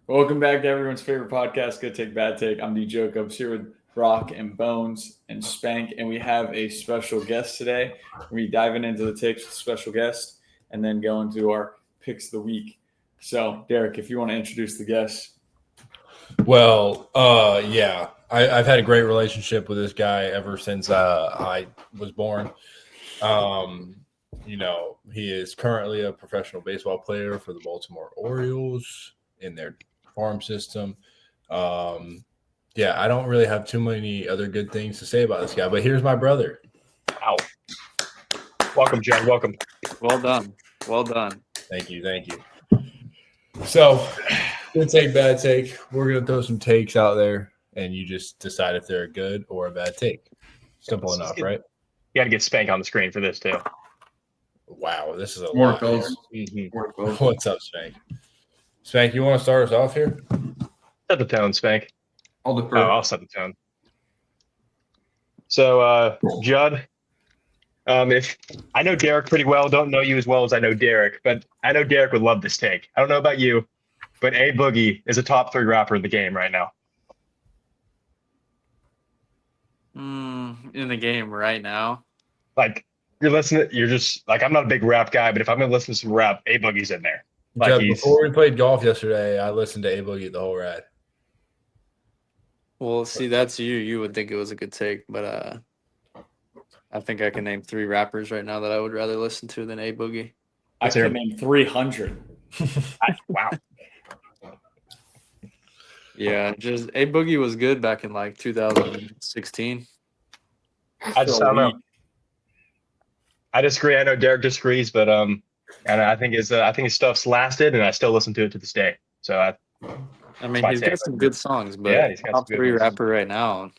Welcome back to everyone's favorite podcast, Good Take, Bad Take. I'm D. Jacobs here with Brock and Bones and Spank, and we have a special guest today. We're diving into the takes with a special guest and then go into our picks of the week. So, Derek, if you want to introduce the guest. Well, yeah, I've had a great relationship with this guy ever since I was born. He is currently a professional baseball player for the Baltimore Orioles in their farm system. I don't really have too many other good things to say about this guy, but here's my brother. Ow. Welcome, Jud. Welcome. Well done. Thank you. So, good take, bad take. We're going to throw some takes out there, and you just decide if they're a good or a bad take. Simple enough, right? You got to get Spank on the screen for this, too. Wow, this is a More lot. goals. What's up, Spank? Spank, you want to start us off here? Set the tone, Spank. I'll set the tone. So, Jud, if I know Derek pretty well, don't know you as well as I know Derek, but I know Derek would love this take. I don't know about you, but A Boogie is a top 3 rapper in the game right now. In the game right now. Like, you're just like, I'm not a big rap guy, but if I'm going to listen to some rap, A Boogie's in there. Like before we played golf yesterday, I listened to A Boogie the whole ride. Well, see, that's you. You would think it was a good take, but I think I can name 3 rappers right now that I would rather listen to than A Boogie. I can name 300. Wow. Yeah, just A Boogie was good back in like 2016. I don't know. I disagree. I know Derek disagrees, but and I think his stuff's lasted, and I still listen to it to this day. So I mean, he's got some good songs, but yeah, he's got top some 3 good rapper right now.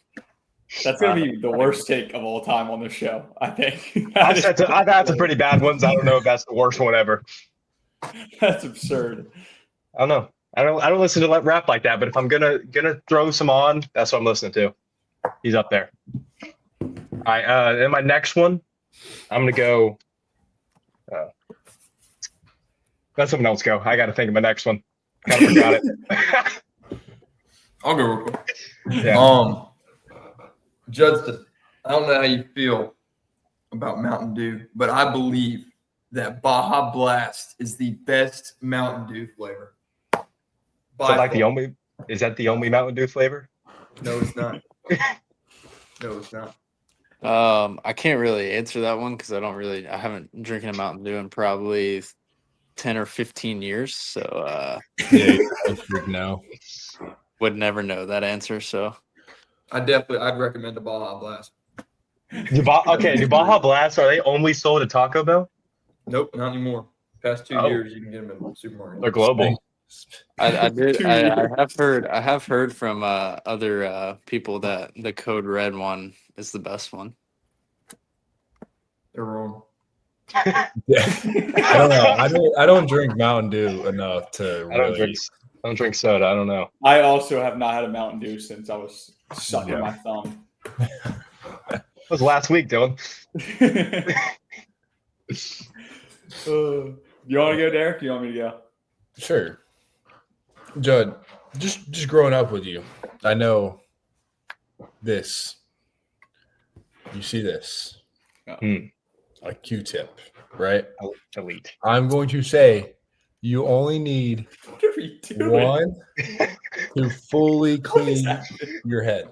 That's going to be the worst take of all time on the show, I think. I've had some pretty bad ones. I don't know if that's the worst one ever. That's absurd. I don't know. I don't listen to rap like that, but if I'm gonna throw some on, that's what I'm listening to. He's up there. All right, in my next one, I'm gonna go. Let someone else go. I got to think of my next one. Kind of forgot it. I'll go real quick. Yeah. Judge, I don't know how you feel about Mountain Dew, but I believe that Baja Blast is the best Mountain Dew flavor. Is that the only Mountain Dew flavor? No, it's not. No, it's not. I can't really answer that one because I haven't drinking a Mountain Dew in probably 10 or 15 years. So No. Would never know that answer. So I'd recommend the Baja Blast. Do Baja Blast, are they only sold at Taco Bell? Nope, not anymore. Past 2 years, you can get them in the supermarket. They're global. I have heard from other people that the Code Red one is the best one. They're wrong. I don't know. I don't drink Mountain Dew enough to. I don't drink soda. I don't know. I also have not had a Mountain Dew since I was sucking my thumb. It was last week, Dylan. You want to go, Derek? You want me to go? Sure. Jud, just growing up with you, I know this. You see this. A Q-tip, right? Elite. I'm going to say you only need one to fully clean your head.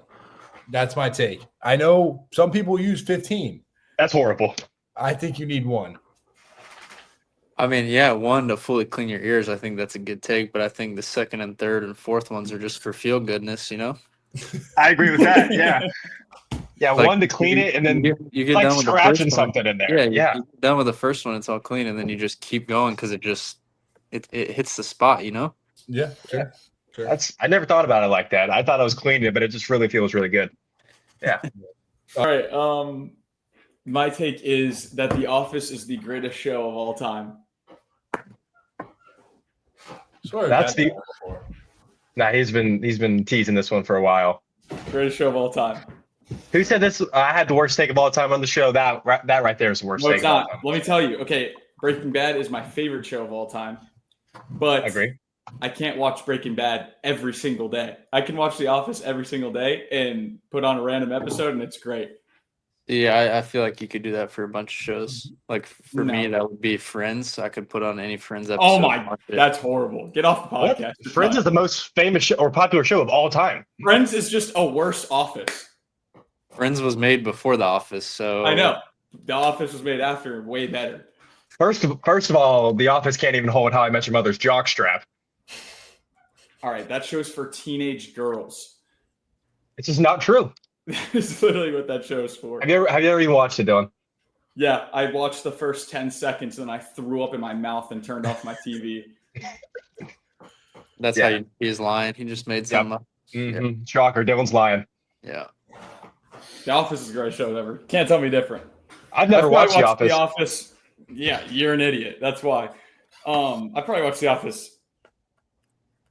That's my take. I know some people use 15. That's horrible. I think you need one. I mean, yeah, one to fully clean your ears. I think that's a good take, but I think the second and third and fourth ones are just for feel goodness, you know? I agree with that. Yeah. Yeah, Like, one to clean it and then you get like done with the scratching first one. something in there. Yeah, Yeah. you get done with the first one, it's all clean, and then you just keep going because it hits the spot, you know? Yeah, sure. I never thought about it like that. I thought I was cleaning it, but it just really feels really good. Yeah. All right. My take is that The Office is the greatest show of all time. Nah, he's been teasing this one for a while. Greatest show of all time. Who said this? I had the worst take of all time on the show. That right there is the worst No, take. it's not. Let me tell you. Okay, Breaking Bad is my favorite show of all time. But I agree. I can't watch Breaking Bad every single day. I can watch The Office every single day and put on a random episode, and it's great. Yeah, I feel like you could do that for a bunch of shows. Like for me, No. that would be Friends. I could put on any Friends episode. Oh and my, watch it. that's horrible. Get off the What? podcast. You're Friends cut. is the most famous or popular show of all time. Friends is just a worse Office. Friends was made before The Office, so I know. The Office was made after, way better. First of all, The Office can't even hold How I Met Your Mother's jockstrap. All right, that show's for teenage girls. It's just not true. That's literally what that show's for. Have you ever even watched it, Dylan? Yeah, I watched the first 10 seconds and I threw up in my mouth and turned off my TV. that's how he's lying. He just made something up. Mm-hmm. Shocker, Dylan's lying. Yeah. The Office is a great show ever. Can't tell me different. I've never watched The Office. The Office. Yeah, you're an idiot. That's why. I probably watched The Office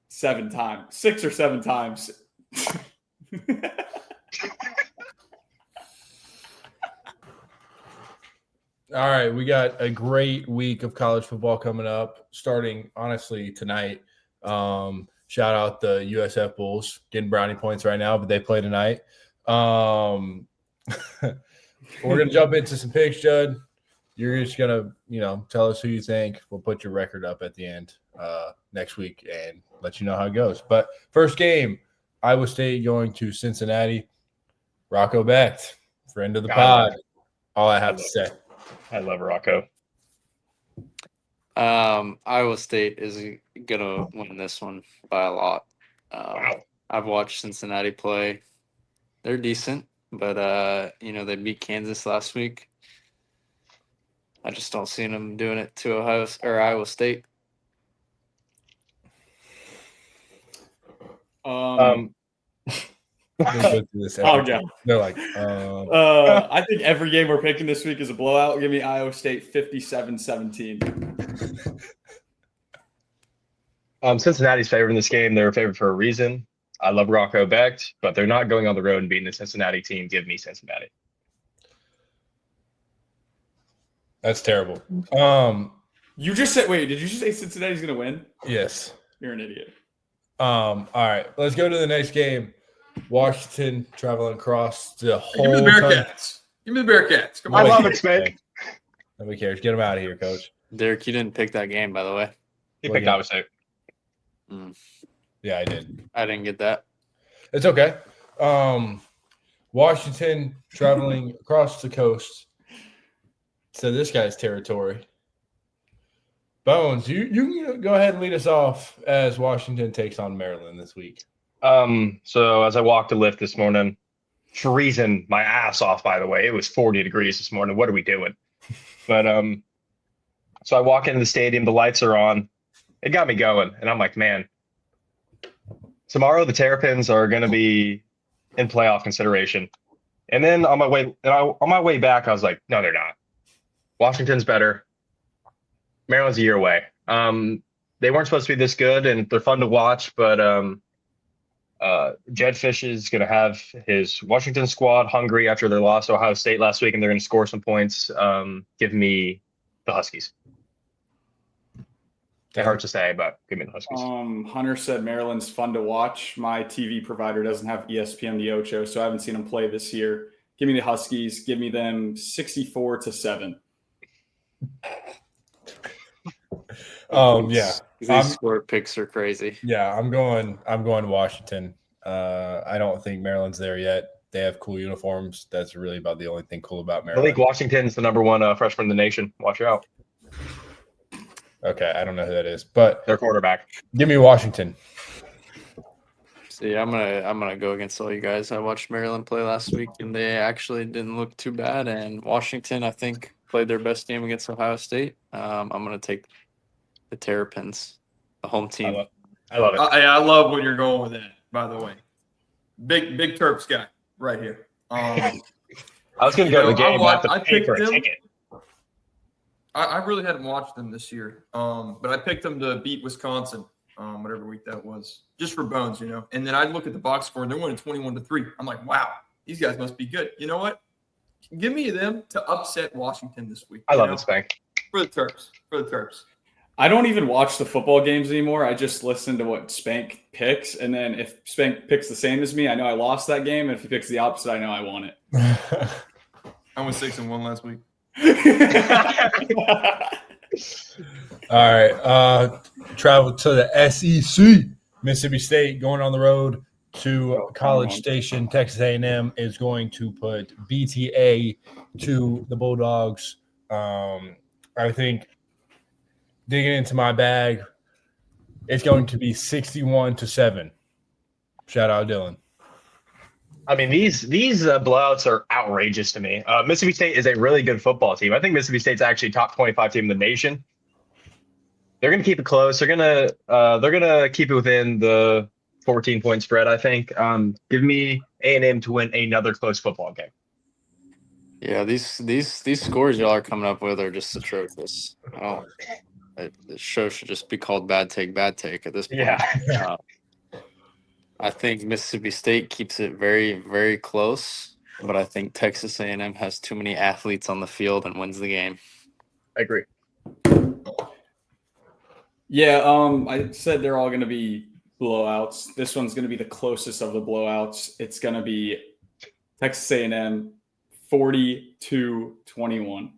6 or 7 times. All right, we got a great week of college football coming up, starting honestly tonight. Shout out the USF Bulls, getting brownie points right now, but they play tonight. We're gonna jump into some picks, Judd. You're just gonna, tell us who you think. We'll put your record up at the end next week and let you know how it goes. But first game, Iowa State going to Cincinnati. Rocco Becht, friend of the pod. All I have to say. I love Rocco. Iowa State is gonna win this one by a lot. Wow. I've watched Cincinnati play. They're decent, but they beat Kansas last week. I just don't see them doing it to Iowa State. Yeah. They're like, I think every game we're picking this week is a blowout. Give me Iowa State 57-17. Cincinnati's favoring this game. They're favored for a reason. I love Rocco Becht, but they're not going on the road and beating the Cincinnati team. Give me Cincinnati. That's terrible. You just said, wait, did you just say Cincinnati's going to win? Yes. You're an idiot. All right, let's go to the next game. Washington traveling across the whole Give me the Bearcats. Give me the Bearcats. Come on. I love it, Spank. Nobody cares. Get them out of here, Coach. Derek, you didn't pick that game, by the way. He picked Iowa State. Yeah, I did. I didn't get that. It's okay. Washington traveling across the coast to this guy's territory. Bones, you can go ahead and lead us off as Washington takes on Maryland this week. So as I walked the lift this morning, freezing my ass off, by the way. It was 40 degrees this morning. What are we doing? But so I walk into the stadium, the lights are on. It got me going. And I'm like, man, tomorrow the Terrapins are going to be in playoff consideration. And then on my way back, I was like, no, they're not. Washington's better. Maryland's a year away. They weren't supposed to be this good, and they're fun to watch, but Jed Fish is going to have his Washington squad hungry after their loss to Ohio State last week, and they're going to score some points. Give me the Huskies. It hurts to say, but give me the Huskies. Hunter said Maryland's fun to watch. My TV provider doesn't have ESPN the Ocho, so I haven't seen them play this year. Give me the Huskies. Give me them 64-7. Yeah. These score picks are crazy. Yeah, I'm going Washington. I don't think Maryland's there yet. They have cool uniforms. That's really about the only thing cool about Maryland. I think Washington's the number one freshman in the nation. Watch out. Okay, I don't know who that is, but Their quarterback. Give me Washington. See, I'm gonna go against all you guys. I watched Maryland play last week, and they actually didn't look too bad. And Washington, I think, played their best game against Ohio State. I'm gonna take the Terrapins, the home team. I love it. I love when you're going with that, by the way. Big Terps guy right here. I was going to go to the game. I pay for a ticket. I really hadn't watched them this year, but I picked them to beat Wisconsin, whatever week that was, just for Bones, And then I look at the box score, and they're winning 21-3. I'm like, wow, these guys must be good. You know what? Give me them to upset Washington this week. I love it, Spank. For the Terps. I don't even watch the football games anymore. I just listen to what Spank picks, and then if Spank picks the same as me, I know I lost that game. And if he picks the opposite, I know I won it. I went 6-1 last week. All right. Travel to the SEC. Mississippi State going on the road to College Station. Texas A&M is going to put BTA to the Bulldogs. I think digging into my bag, it's going to be 61-7. Shout out Dylan. I mean, these blowouts are outrageous to me. Mississippi State is a really good football team. I think Mississippi State's actually top 25 team in the nation. They're going to keep it close. They're gonna keep it within the 14-point spread. I think. Give me A&M to win another close football game. Yeah, these scores y'all are coming up with are just atrocious. Oh, the show should just be called Bad Take at this point. Yeah. I think Mississippi State keeps it very, very close, but I think Texas A&M has too many athletes on the field and wins the game. I agree. Yeah, I said they're all going to be blowouts. This one's going to be the closest of the blowouts. It's going to be Texas A&M 40-21.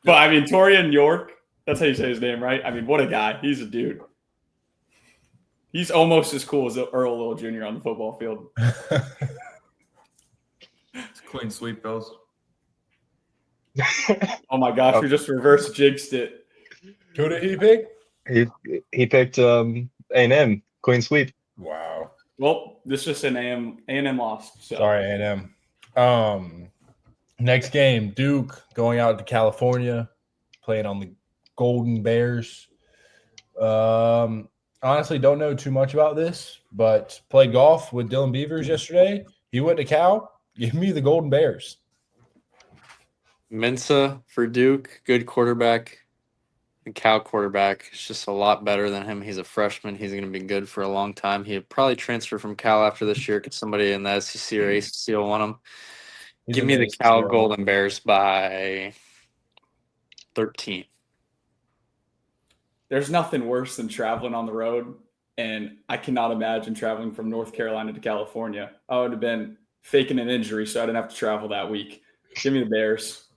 But I mean, Torian York, that's how you say his name, right? I mean, what a guy. He's a dude. He's almost as cool as Earl Little Jr. on the football field. It's a clean sweep, fellas. Oh my gosh, we just reverse jinxed it. Who did he pick? He picked A&M clean sweep. Wow. Well, this is just an A&M loss. So. Sorry, A&M. Next game, Duke going out to California, playing on the Golden Bears. Honestly, don't know too much about this, but played golf with Dylan Beavers yesterday. He went to Cal. Give me the Golden Bears. Mensa for Duke, good quarterback. The Cal quarterback is just a lot better than him. He's a freshman. He's going to be good for a long time. He'll probably transfer from Cal after this year because somebody in the SEC or ACC will want him. Give me the Cal Golden Bears by 13. There's nothing worse than traveling on the road, and I cannot imagine traveling from North Carolina to California. I would have been faking an injury, so I didn't have to travel that week. Give me the Bears.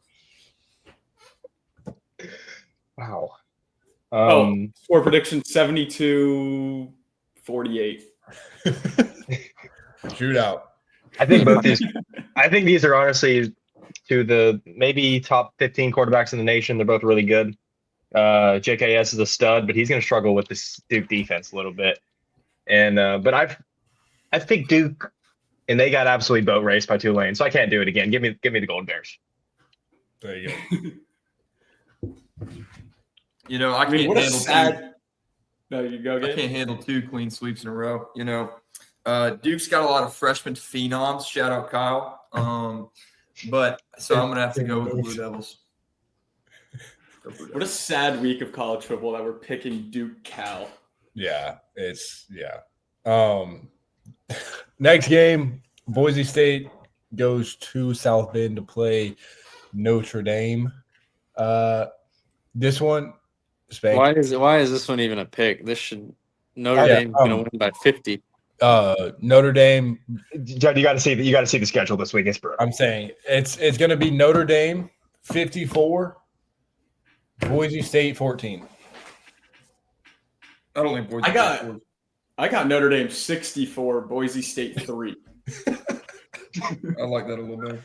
Wow. Score prediction 72-48. Shootout. I think both these. I think these are honestly to the maybe top 15 quarterbacks in the nation. They're both really good. JKS is a stud, but he's going to struggle with this Duke defense a little bit. And but I think Duke, and they got absolutely boat raced by Tulane, so I can't do it again. Give me the Golden Bears. There you go. You know, I can't what a handle sad. No, you go. I can't handle 2 clean sweeps in a row. You know, Duke's got a lot of freshman phenoms. Shout out Kyle. But so I'm gonna have to go with the Blue Devils. What a sad week of college football that we're picking Duke Cal. Yeah, next game, Boise State goes to South Bend to play Notre Dame. This one, Spank. Why is this one even a pick? Notre Dame's going to win by 50. Notre Dame. Judd, you got to see the schedule this week. It's brutal. I'm saying it's going to be Notre Dame 54, Boise State 14. I don't think Boise State. I got Notre Dame 64, Boise State 3. I like that a little bit.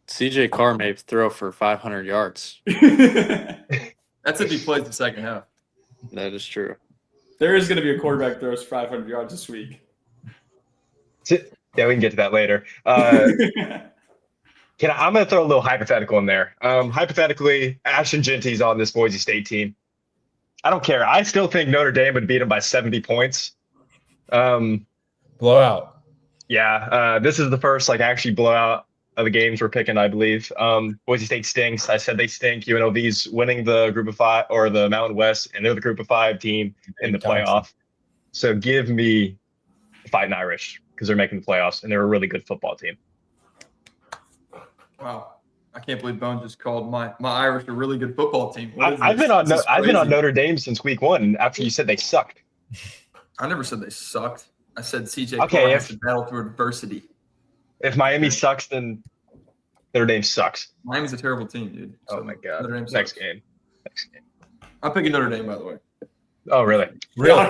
CJ Carr may throw for 500 yards. That's if he plays the second half. That is true. There is going to be a quarterback throws 500 yards this week. Yeah, we can get to that later. I'm going to throw a little hypothetical in there. Hypothetically, Ashton Genty's on this Boise State team. I don't care. I still think Notre Dame would beat him by 70 points. Blowout. Yeah, this is the first actually blowout of the games we're picking, I believe. Boise State stinks. I said they stink. UNLV's winning the Group of 5 or the Mountain West, and they're the Group of 5 team in the playoff. So give me Fighting Irish because they're making the playoffs and they're a really good football team. Wow. I can't believe Bones just called my Irish a really good football team. I've been on Notre Dame since week 1 after you said they sucked. I never said they sucked. I said CJ Okay, has to battle through adversity. If Miami sucks, then Notre Dame sucks. Miami's a terrible team, dude. So Oh my god. Notre Dame sucks. Next game. I'm picking Notre Dame, by the way. Oh really? Really?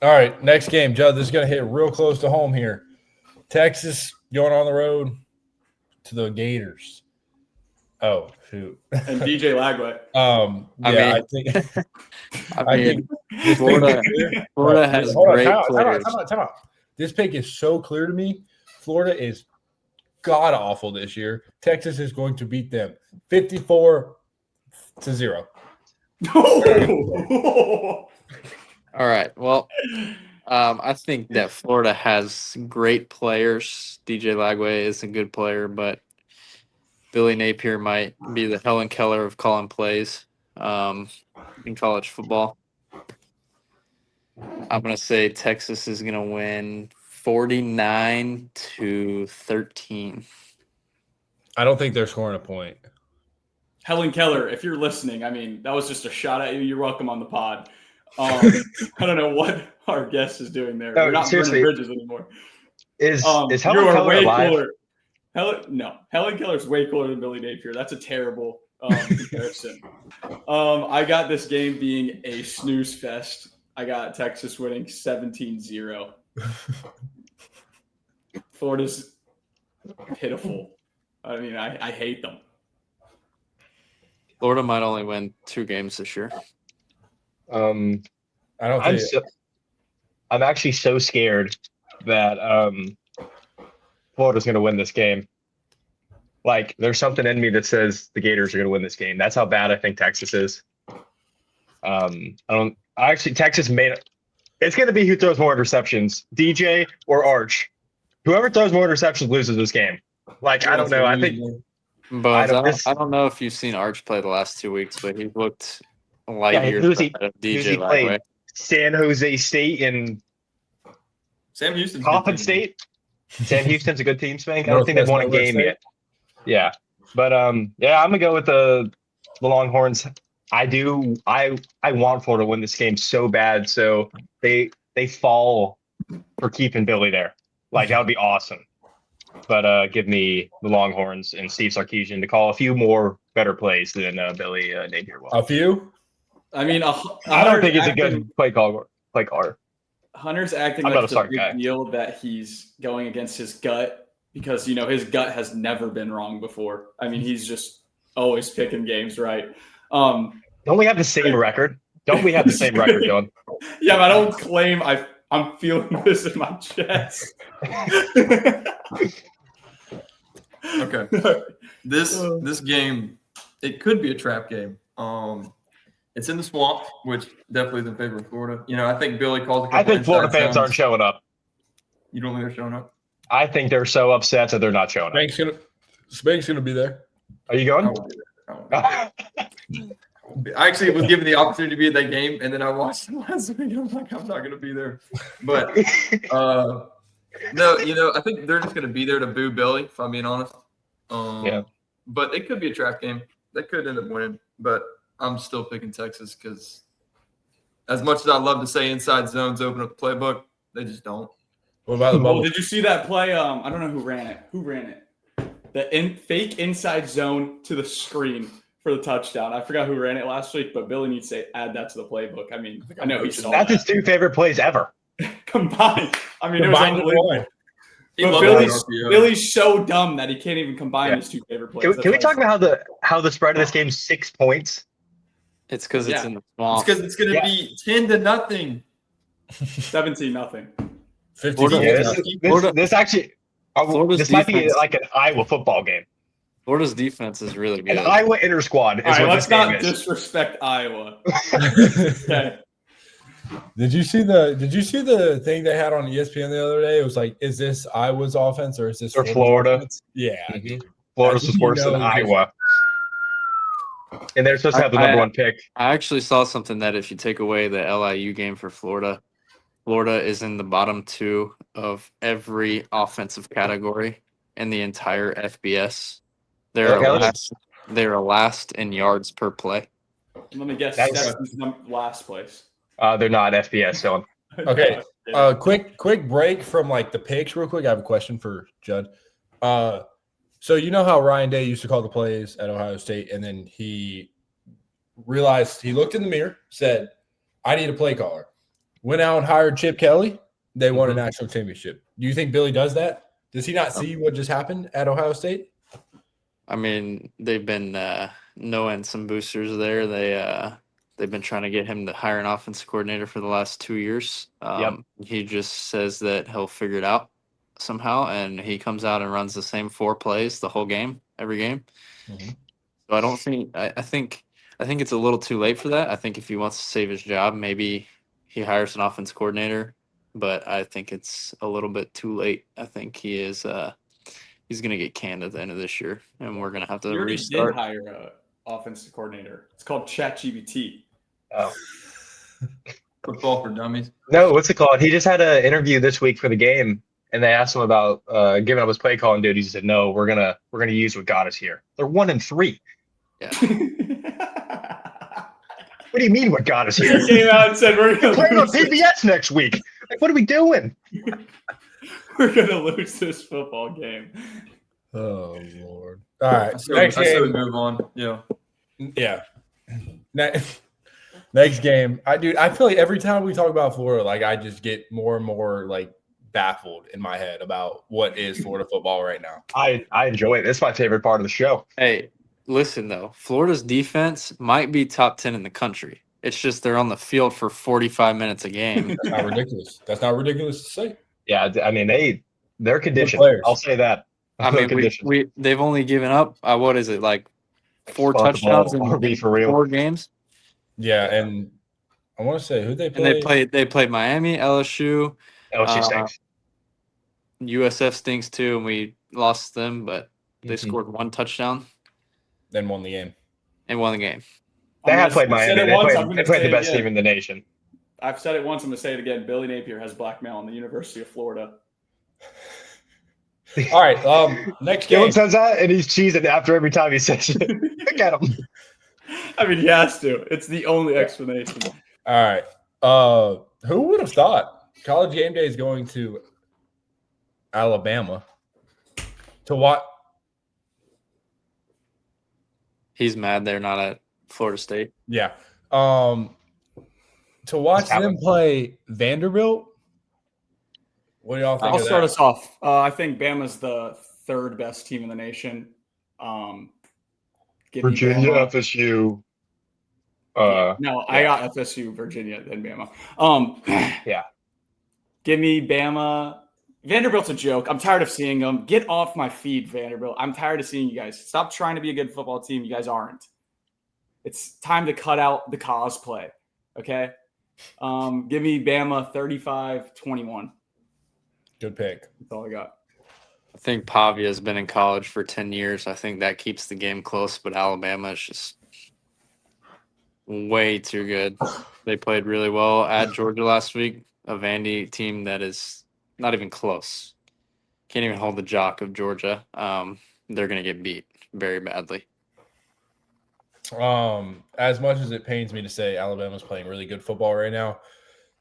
All right, next game, Judd. This is going to hit real close to home here. Texas going on the road to the Gators. Oh, shoot. And DJ Lagway. I think Florida has great players. Time out. This pick is so clear to me. Florida is god awful this year. Texas is going to beat them 54-0. All right. Well, I think that Florida has great players. DJ Lagway is a good player, but Billy Napier might be the Helen Keller of calling plays in college football. I'm going to say Texas is going to win 49-13. I don't think they're scoring a point. Helen Keller, if you're listening, I mean, that was just a shot at you. You're welcome on the pod. I don't know what our guest is doing there. No, We're not seriously. burning bridges anymore. Is Helen you are Keller way alive? cooler. Helen Keller's way cooler than Billy Napier. That's a terrible comparison. I got this game being a snooze fest. I got Texas winning 17-0. Florida's pitiful. I mean, I hate them. Florida might only win 2 games this year. I don't think I'm actually so scared that Florida's going to win this game. Like, there's something in me that says the Gators are going to win this game. That's how bad I think Texas is. Texas made it. It's going to be who throws more interceptions, DJ or Arch. Whoever throws more interceptions loses this game. Like, I don't know. I think. But I don't know if you've seen Arch play the last 2 weeks, but he looked light years ahead of DJ Lagway. San Jose State and Sam Houston's Coffin State. Sam Houston's a good team, Spank. I don't think they've won a game yet. Yeah. But I'm gonna go with the Longhorns. I want Florida to win this game so bad, so they fall for keeping Billy there. Like, that would be awesome. But give me the Longhorns and Steve Sarkisian to call a few more better plays than Billy Napier will. a few. I mean, I don't think it's a good play caller. Hunter's acting I'm like not a it's a smart big guy. deal that he's going against his gut because, his gut has never been wrong before. I mean, he's just always picking games right. Don't we have the same record? Dylan? Yeah, but I don't claim I'm feeling this in my chest. Okay. This game, it could be a trap game. It's in the swamp, which definitely is in favor of Florida. I think Billy calls it. I think Florida fans aren't showing up. You don't think they're showing up? I think they're so upset that they're not showing up. Spank's gonna be there. Are you going? I actually was given the opportunity to be at that game, and then I watched it last week, and I'm like, I'm not going to be there. But, no, I think they're just going to be there to boo Billy, if I'm being honest. Yeah. But it could be a trap game. They could end up winning. But I'm still picking Texas because as much as I love to say inside zones open up the playbook, they just don't. What about the bubble? Did you see that play? I don't know who ran it. The fake inside zone to the screen for the touchdown. I forgot who ran it last week, but Billy needs to add that to the playbook. I mean, I know he saw That's his 2 favorite plays ever. combined. I mean, it was unbelievable. But Billy's so dumb that he can't even combine his 2 favorite plays. Can we talk about how the spread of this game is 6 points? It's because it's in the swamp. It's because it's going to be 10-0. 17-0. 50. This actually, this might be like an Iowa football game. Florida's defense is really good. An Iowa inter squad is All right, what let's this game not is. disrespect Iowa. Okay. Did you see the thing they had on ESPN the other day? It was like, is this Iowa's offense or is this Florida? Offense? Yeah. Mm-hmm. Florida's was worse than Iowa. And they're supposed to have the number 1 pick. I actually saw something that if you take away the LIU game for Florida is in the bottom 2 of every offensive category in the entire FBS. They're Okay, last. They're last in yards per play. Let me guess. Nice. Stetson's last place. They're not FBS, so Okay. Quick break from like the picks real quick. I have a question for Judd. So you know how Ryan Day used to call the plays at Ohio State, and then he realized he looked in the mirror, said, I need a play caller. Went out and hired Chip Kelly. They won a national championship. Do you think Billy does that? Does he not see what just happened at Ohio State? I mean, they've been knowing some boosters there. They've been trying to get him to hire an offensive coordinator for the last 2 years. He just says that he'll figure it out somehow, and he comes out and runs the same 4 plays the whole game, every game. Mhm. So I don't think I think it's a little too late for that. I think if he wants to save his job, maybe he hires an offense coordinator, but I think it's a little bit too late. I think he's going to get canned at the end of this year, and we're going to have to We already restart. did hire an offensive coordinator. It's called ChatGPT. oh. Football for dummies. No, what's it called? He just had an interview this week for the game, and they asked him about giving up his play calling duties. He said, "No, we're gonna use what got us here." They're 1-3. Yeah. What do you mean what got us here? He came out and said, "We're We're playing on going PBS next week. Like, what are we doing? to lose this football game." Oh, Lord. All right. I said we move on. Yeah. Yeah. Next game. I feel like every time we talk about Florida, like I just get more and more like baffled in my head about what is Florida football right now. I enjoy it. It's my favorite part of the show. Hey, listen though, Florida's defense might be top 10 in the country. It's just they're on the field for 45 minutes a game. That's not ridiculous. That's not ridiculous to say. Yeah, I mean they're conditioned. players. I'll say that. I mean, they've only given up what is it, like 4 touchdowns in for real. 4 games? Yeah, and I want to say who they And played. they played Miami, LSU, LSU stinks. USF stinks too, and we lost them, but they scored 1 touchdown Then won the game. and won the game. They have played I said Miami. it once, I'm They gonna played say the it best again. team in the nation. I've said it once. I'm going to say it again. Billy Napier has blackmail on the University of Florida. All right. Next game. Dylan says that, and he's cheesing after every time he says it. Look at him. I mean, he has to. It's the only explanation. All right. Who would have thought College Game Day is going to Alabama to what? He's mad they're not at Florida State. Yeah. To watch them play Vanderbilt. What do y'all think? I'll of start that? us off. I think Bama's the 3rd best team in the nation. Give me Virginia, Bama. FSU. No, I got FSU, Virginia, then Bama. Yeah. Give me Bama. Vanderbilt's a joke. I'm tired of seeing them. Get off my feed, Vanderbilt. I'm tired of seeing you guys. Stop trying to be a good football team. You guys aren't. It's time to cut out the cosplay. Okay? Give me Bama 35-21. Good pick. That's all I got. I think Pavia has been in college for 10 years. I think that keeps the game close, but Alabama is just way too good. They played really well at Georgia last week, a Vandy team that is not even close. Can't even hold the jock of Georgia. They're going to get beat very badly. As much as it pains me to say, Alabama's playing really good football right now,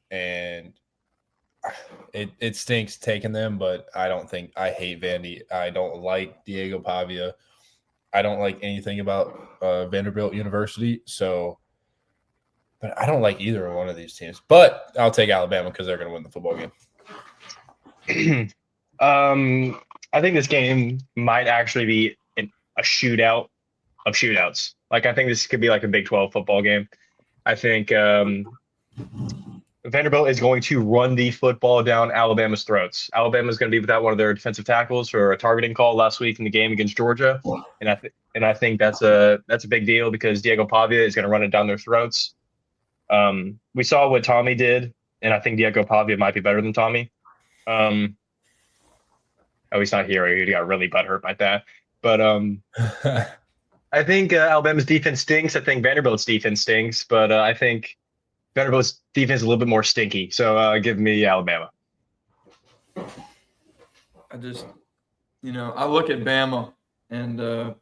and it stinks taking them, but I hate Vandy. I don't like Diego Pavia. I don't like anything about Vanderbilt University. But I don't like either one of these teams. But I'll take Alabama because they're going to win the football game. I think this game might actually be a shootout of shootouts. Like, I think this could be like a Big 12 football game. I think Vanderbilt is going to run the football down Alabama's throats. Alabama's going to be without one of their defensive tackles for a targeting call last week in the game against Georgia, and I think that's a big deal because Diego Pavia is going to run it down their throats. We saw what Tommy did, and I think Diego Pavia might be better than Tommy. Oh, he's not here. He got really butthurt by that. But I think Alabama's defense stinks. I think Vanderbilt's defense stinks. But I think Vanderbilt's defense is a little bit more stinky. So give me Alabama. I just, I look at Bama and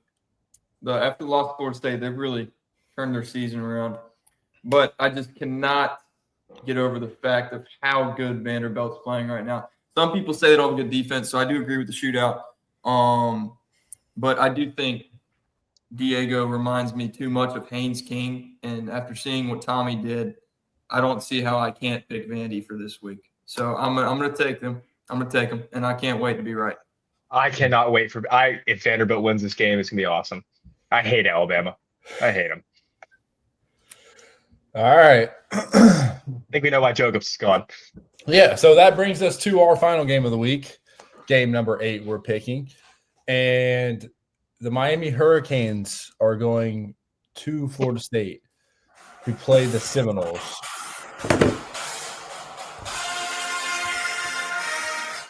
After the loss to Florida State, they've really turned their season around. But I just cannot get over the fact of how good Vanderbilt's playing right now. Some people say they don't have good defense, so I do agree with the shootout. But I do think Diego reminds me too much of Haynes King, and after seeing what Tommy did, I don't see how I can't pick Vandy for this week. So I'm gonna take them. I'm gonna take them, and I can't wait to be right. I cannot wait for if Vanderbilt wins this game, it's gonna be awesome. I hate Alabama. I hate them. All right. I think we know why Jacobs is gone. Yeah, so that brings us to our final game of the week, game number 8 we're picking. And the Miami Hurricanes are going to Florida State to play the Seminoles.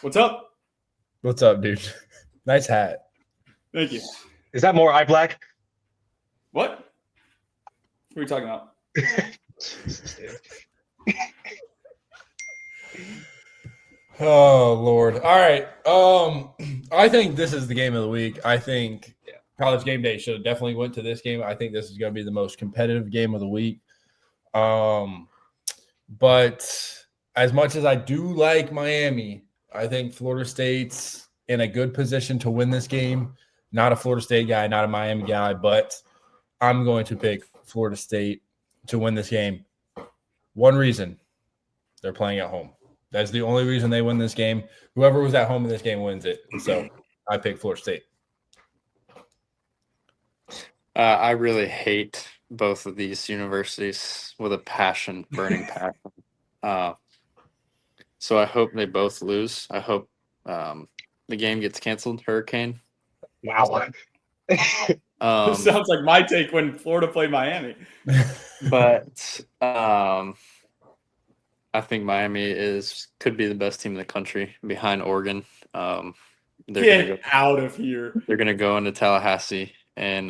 What's up? What's up, dude? Nice hat. Thank you. Is that more eye black? What? What are we talking about? Oh, Lord. All right. I think this is the game of the week. I think College Game Day should have definitely went to this game. I think this is going to be the most competitive game of the week. But as much as I do like Miami, I think Florida State's in a good position to win this game. Not a Florida State guy, not a Miami guy, but I'm going to pick Florida State to win this game. One reason, they're playing at home. That's the only reason they win this game. Whoever was at home in this game wins it. So I pick Florida State. I really hate both of these universities with a passion, burning passion. So I hope they both lose. I hope the game gets canceled. Hurricane. Wow. This sounds like my take when Florida played Miami. But I think Miami could be the best team in the country behind Oregon. Get out of here. They're going to go into Tallahassee, and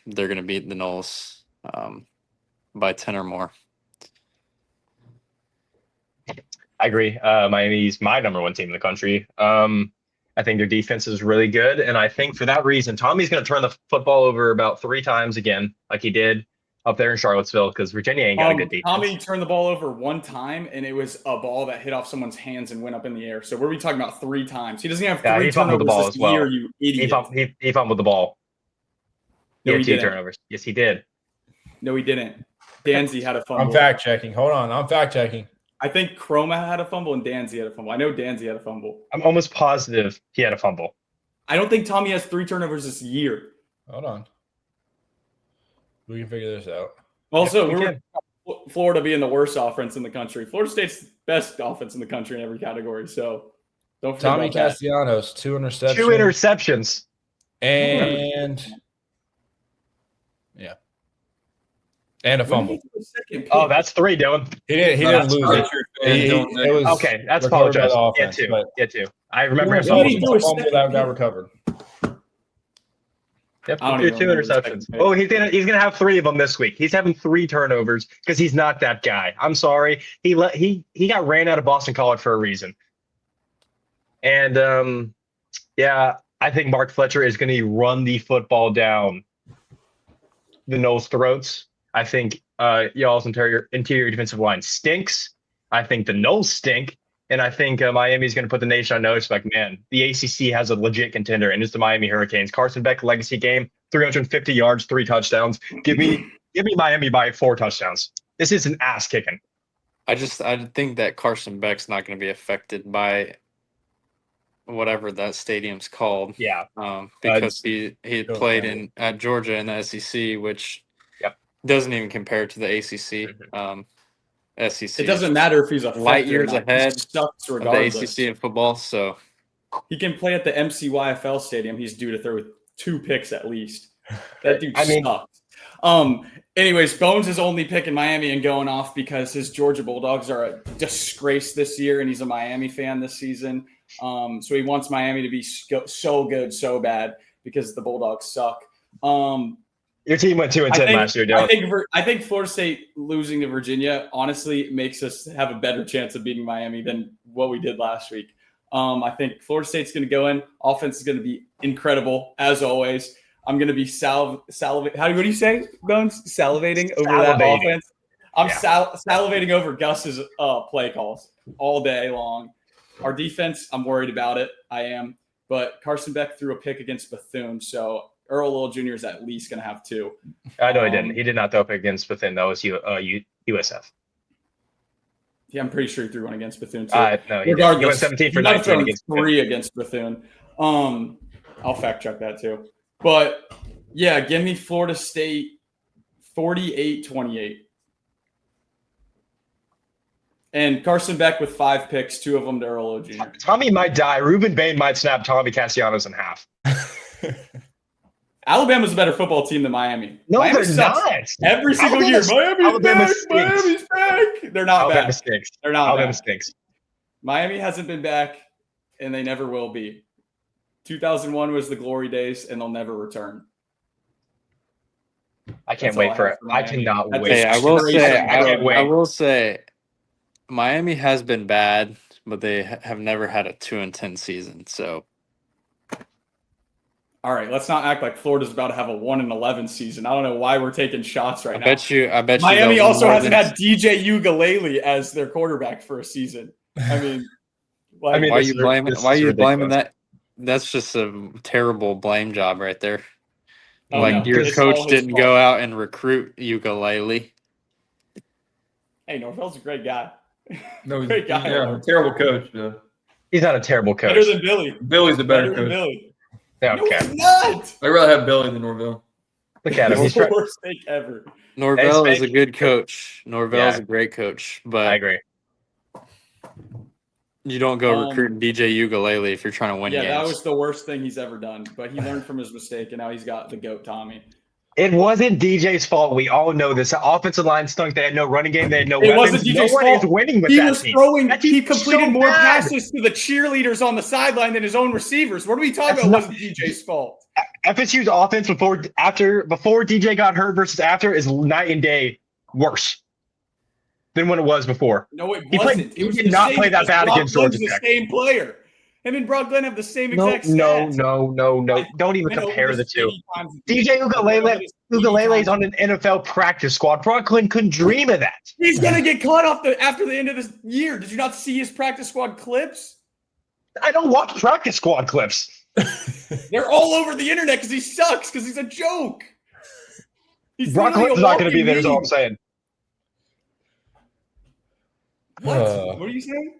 they're going to beat the Noles by 10 or more. I agree. Miami's my number 1 team in the country. I think their defense is really good, and I think for that reason, Tommy's going to turn the football over about 3 times again, like he did up there in Charlottesville, because Virginia ain't got a good defense. Tommy turned the ball over 1 time, and it was a ball that hit off someone's hands and went up in the air. So what are we talking about 3 times? He doesn't have 3 he fumbled turnovers the ball this as well. year, you idiot. He fumbled the ball. No, he 2 didn't. turnovers. Yes, he did. No, he didn't. Danzy had a fumble. I'm fact checking. Hold on. I'm fact checking. I think Chroma had a fumble and Danzy had a fumble. I know Danzy had a fumble. I'm almost positive he had a fumble. I don't think Tommy has 3 turnovers this year. Hold on. We can figure this out. Also, Yeah, we're Florida being the worst offense in the country. Florida State's best offense in the country in every category. So don't forget Tommy about that. Castellanos, 2 interceptions. 2 interceptions. And yeah. And a fumble. Oh, that's 3, Dylan. He didn't lose it. It was Okay, that's recovered by apologize. the offense, Get 2. I remember him What did he fumbling. do? fumble that got recovered. Yep, I don't 2 even remember the interceptions. second pick. Oh, he's gonna have 3 of them this week. He's having 3 turnovers because he's not that guy. I'm sorry. He got ran out of Boston College for a reason. And I think Mark Fletcher is going to run the football down the Noles' throats. I think y'all's interior defensive line stinks. I think the Noles stink. And I think Miami's going to put the nation on notice. Like, man, the ACC has a legit contender, and it's the Miami Hurricanes. Carson Beck legacy game, 350 yards, 3 touchdowns. Give me Miami by 4 touchdowns. This is an ass kicking. I think that Carson Beck's not going to be affected by whatever that stadium's called. Yeah. Because he had played at Georgia in the SEC, which doesn't even compare to the ACC. SEC. It doesn't matter if he's a light years ahead sucks of the regardless. ACC in football. So He can play at the MCYFL stadium. He's due to throw 2 picks at least. That dude sucks. Anyways, Bones is only picking Miami and going off because his Georgia Bulldogs are a disgrace this year, and he's a Miami fan this season. So he wants Miami to be so good, so bad because the Bulldogs suck. Your team went 2-10 last year, Dylan. I think Florida State losing to Virginia honestly makes us have a better chance of beating Miami than what we did last week. I think Florida State's going to go in. Offense is going to be incredible, as always. I'm going to be salivating. What do you say, Bones? Salivating over that offense. I'm salivating over Gus's play calls all day long. Our defense, I'm worried about it. I am. But Carson Beck threw a pick against Bethune, so Earl Little Jr. is at least going to have 2. No, he didn't. He did not throw a pick against Bethune. That was USF. Yeah, I'm pretty sure he threw one against Bethune too. No, he went 17 for 19 against 3 against Bethune. I'll fact check that too. But yeah, give me Florida State 48-28. And Carson Beck with 5 picks, 2 of them to Earl Little Jr. Tommy might die. Ruben Bain might snap Tommy Castellanos in half. Alabama's a better football team than Miami. No, Miami they're not. Every single year. Miami's back. They're not Alabama back. Stinks. They're not Alabama back. stinks. Miami hasn't been back, and they never will be. 2001 was the glory days, and they'll never return. I can't wait for it. I cannot wait. Hey, I will say, Miami has been bad, but they have never had a 2-10 season. So, all right, let's not act like Florida's about to have a 1-11 season. I don't know why we're taking shots right now. I bet Miami also hasn't had DJ Ugalele as their quarterback for a season. I mean, why are you blaming? Why are you blaming that? That's just a terrible blame job right there. Your coach didn't go out and recruit Ugalele. Hey, Norvell's a great guy. No, great guy. Yeah, terrible coach. Yeah. He's not a terrible coach. Better than Billy. Billy's a better coach. Billy. No, he's not. I'd rather have Billy than Norvell. Look at him. He's the worst take ever. Norvell is a good coach. Norvell's a great coach, but I agree. You don't go recruit DJ Ugalele if you're trying to win games. Yeah, that was the worst thing he's ever done. But he learned from his mistake, and now he's got the GOAT Tommy. It wasn't DJ's fault. We all know this. The offensive line stunk. They had no running game. They had no weapons. It wasn't DJ's fault. No one is winning with he that was team. throwing. He completed so more bad. passes to the cheerleaders on the sideline than his own receivers. What are we talking about? It wasn't DJ's fault. FSU's offense before DJ got hurt versus after is night and day worse than when it was before. No, it wasn't. He did not play that bad against Georgia Tech. The same player. Him and Brock Glenn have the same exact stats. stats. No. Don't even compare the two. DJ Ugalele is on an NFL practice squad. Brock Glenn couldn't dream of that. He's going to get cut off after the end of this year. Did you not see his practice squad clips? I don't watch practice squad clips. They're all over the internet because he sucks, because he's a joke. Brock Glenn's not going to be there, is all I'm saying. What? What are you saying?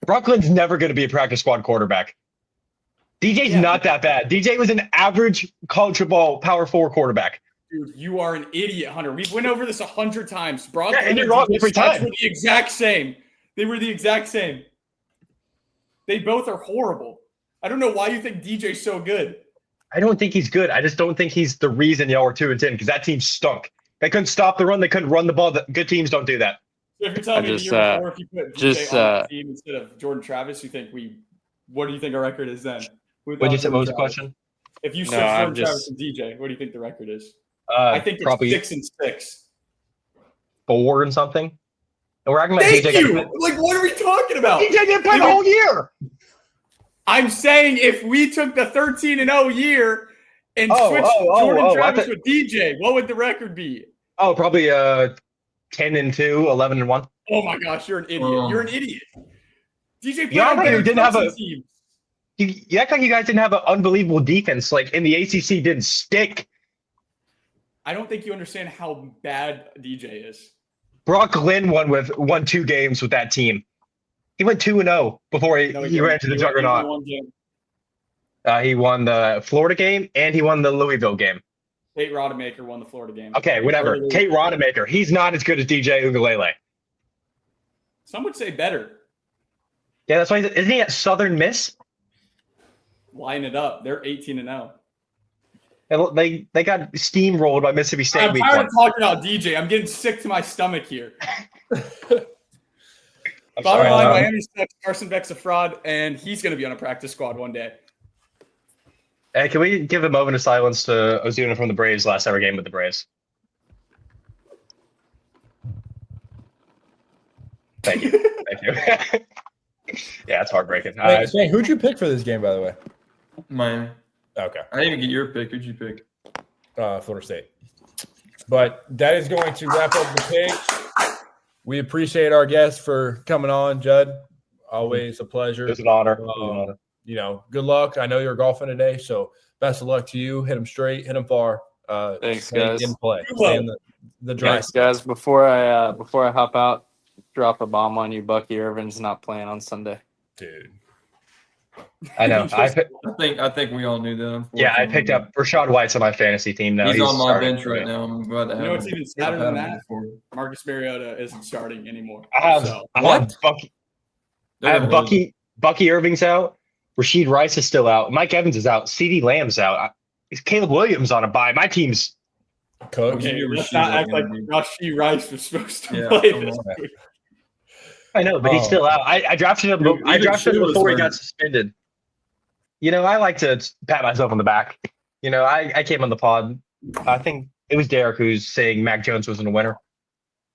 Brock Glenn's never going to be a practice squad quarterback. DJ's not that bad. DJ was an average college football Power 4 quarterback. Dude, you are an idiot, Hunter. We've went over this 100 times. Brock and you're wrong every time. Were the exact same. They were the exact same. They both are horrible. I don't know why you think DJ's so good. I don't think he's good. I just don't think he's the reason y'all were 2-10 because that team stunk. They couldn't stop the run. They couldn't run the ball. Good teams don't do that. So if you're telling me the year before, if you put DJ on the team instead of Jordan Travis, what do you think our record is then? What was the question? If you switch Jordan Travis and DJ, what do you think the record is? I think it's probably 6-6. 4 and something. And we're acting like Thank DJ you. Like, what are we talking about? DJ didn't play the whole year. I'm saying if we took the 13-0 year and switched Jordan Travis with DJ, what would the record be? Oh, probably 10-2, 11-1. Oh my gosh, you're an idiot. You're an idiot. DJ played on better didn't have teams. You act like you guys didn't have an unbelievable defense. Like in the ACC, didn't stick. I don't think you understand how bad DJ is. Brock Glenn won 2 games with that team. He went 2-0 before he ran to the juggernaut. He won the Florida game and he won the Louisville game. Kate Rodemaker won the Florida game. Okay, whatever. Kate Rodemaker. He's not as good as DJ Ugalele. Some would say better. Yeah, that's why. Isn't he at Southern Miss? Line it up. They're 18-0. They got steamrolled by Mississippi State. I'm tired of talking about DJ. I'm getting sick to my stomach here. Bottom line, Miami sucks. Carson Beck's a fraud, and he's going to be on a practice squad one day. Hey, can we give a moment of silence to Ozuna from the Braves last ever game with the Braves? Thank you. Thank you. Yeah, it's heartbreaking. Who'd you pick for this game, by the way? Miami. Okay. I didn't even get your pick. Who'd you pick? Florida State. But that is going to wrap up the picks. We appreciate our guests for coming on, Jud. Always a pleasure. It was an honor. It was an honor. You know, good luck. I know you're golfing today, so best of luck to you. Hit them straight, hit them far. Thanks, stay guys. in play. Stay in the drive. Thanks, guys. Before I hop out, drop a bomb on you. Bucky Irvin's not playing on Sunday. Dude. I know. I think we all knew that. Yeah, I picked up Rashad White's on my fantasy team now. He's on my starting. bench right now. I'm glad to have You know him. what's even sadder than that? Marcus Mariota isn't starting anymore. I have Bucky Irving's out. Rasheed Rice is still out. Mike Evans is out. CeeDee Lamb's out. Caleb Williams on a bye. My team's coach. Okay, let's not act like Rasheed Rice was supposed to play this week. I know, but he's still out. I drafted him. I drafted him before he got suspended. You know, I like to pat myself on the back. You know, I came on the pod. I think it was Derek who's saying Mac Jones wasn't a winner,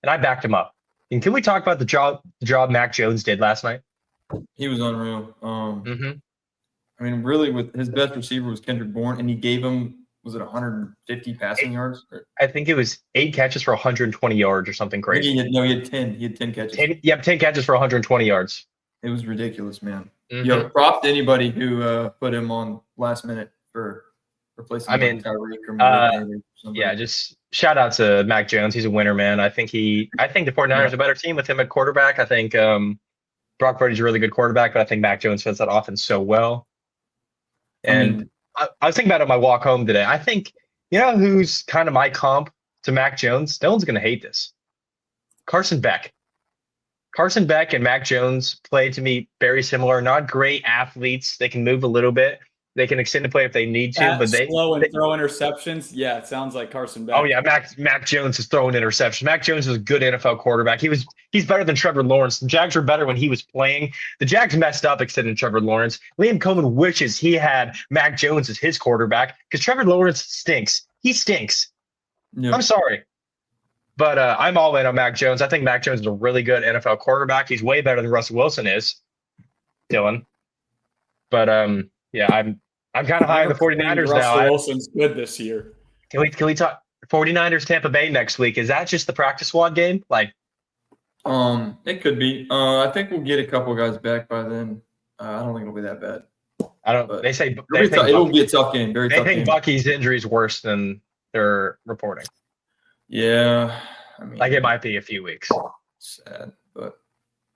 and I backed him up. And can we talk about the job Mac Jones did last night? He was unreal. I mean, really, with his best receiver was Kendrick Bourne, and he gave him, was it 150 passing yards? I think it was 8 catches for 120 yards or something crazy. He had 10. He had 10 catches. 10 catches for 120 yards. It was ridiculous, man. Mm-hmm. Yo, props to anybody who put him on last minute for replacing Tyreek or yeah, just shout out to Mac Jones. He's a winner, man. I think the 49ers are a better team with him at quarterback. I think Brock Purdy's a really good quarterback, but I think Mac Jones fits that offense so well. And I was thinking about it on my walk home today. I think, you know who's kind of my comp to Mac Jones? No one's going to hate this. Carson Beck. Carson Beck and Mac Jones play to me very similar. Not great athletes. They can move a little bit. They can extend the play if they need to. But they slow and throw interceptions. Yeah, it sounds like Carson Beck. Oh yeah, Mac Jones is throwing interceptions. Mac Jones is a good NFL quarterback. He's better than Trevor Lawrence. The Jags were better when he was playing. The Jags messed up extending Trevor Lawrence. Liam Coleman wishes he had Mac Jones as his quarterback because Trevor Lawrence stinks. He stinks. Yep. I'm sorry. But I'm all in on Mac Jones. I think Mac Jones is a really good NFL quarterback. He's way better than Russell Wilson is, Dylan. But yeah, I'm kind of high on the 49ers now. Russell Wilson's good this year. Can we talk 49ers Tampa Bay next week? Is that just the practice squad game? Like, it could be. I think we'll get a couple guys back by then. I don't think it'll be that bad. I don't. They say it'll be a tough game. Very tough game. They think Bucky's injury is worse than they're reporting. Yeah, I mean, like it might be a few weeks. Sad, but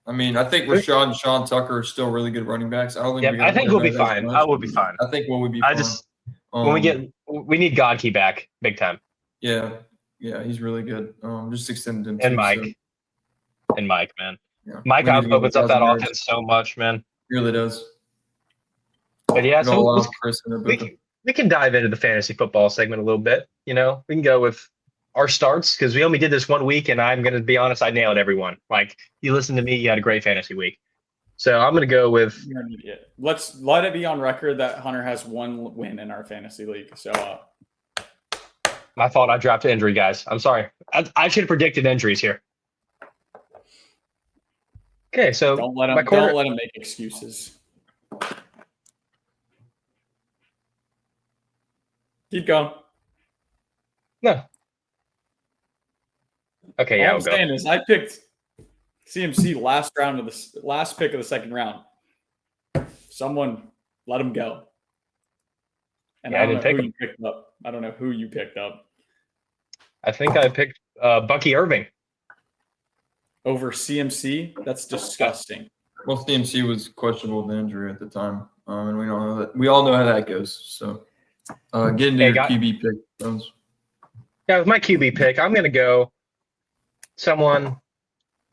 I mean, I think Rashad and Sean Tucker are still really good running backs. I don't think. I think we'll be fine. I will be fine. I think we'll be fine. We need Godkey back big time. Yeah, he's really good. Just extend him. And Mike, man. Yeah. Mike opens up that offense so much, man. He really does. But yeah, so we can dive into the fantasy football segment a little bit. You know, we can go with our starts because we only did this 1 week, and I'm going to be honest, I nailed everyone. Like, you listened to me, you had a great fantasy week. So I'm going to go with. Let's let it be on record that Hunter has 1 win in our fantasy league. So my fault. I dropped injury, guys. I'm sorry. I should have predicted injuries here. Okay, so don't let him make excuses. Keep going. No. Okay, yeah, All I'm saying is I picked CMC last pick of the second round. Someone let him go. And I don't know who you picked up. I don't know who you picked up. I think I picked Bucky Irving over CMC. That's disgusting. Well, CMC was questionable with injury at the time, and we don't know that. We all know how that goes. So, get into your QB pick, Bones. Yeah, with my QB pick, I'm going to go someone.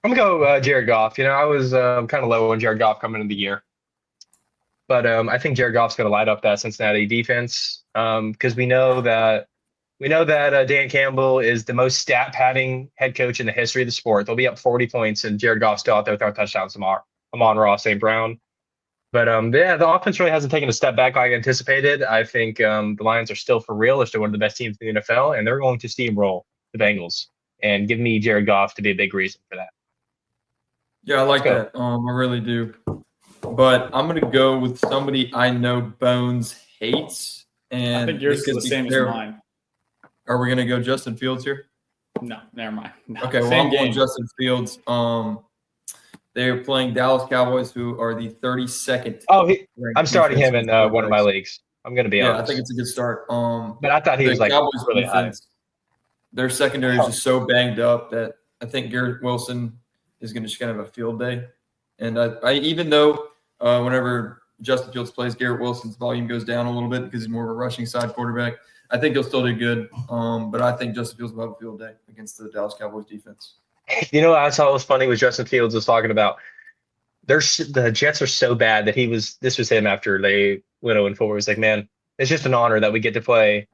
I'm going to go Jared Goff. You know, I was kind of low on Jared Goff coming into the year. But I think Jared Goff's going to light up that Cincinnati defense because we know that Dan Campbell is the most stat padding head coach in the history of the sport. They'll be up 40 points, and Jared Goff's still out there throwing touchdowns tomorrow. Amon-Ra, St. Brown. But yeah, the offense really hasn't taken a step back like anticipated. I think the Lions are still for real. They're still one of the best teams in the NFL, and they're going to steamroll the Bengals. And give me Jared Goff to be a big reason for that. Yeah, I like that. I really do. But I'm going to go with somebody I know Bones hates. And I think yours is the same as mine. Are we gonna go Justin Fields here? No, never mind. No. Okay, well, I'm going Justin Fields. They're playing Dallas Cowboys, who are the 32nd. Oh, I'm starting him in one of my leagues. I'm going to be honest. I think it's a good start. But I thought he was like Cowboys really defense, their secondary is just so banged up that I think Garrett Wilson is going to just kind of have a field day. And I even though whenever Justin Fields plays, Garrett Wilson's volume goes down a little bit because he's more of a rushing side quarterback. I think he'll still do good, but I think Justin Fields will have a field day against the Dallas Cowboys defense. You know what I thought was funny was Justin Fields was talking about the Jets are so bad that this was him after they went 0-4. He was like, man, it's just an honor that we get to play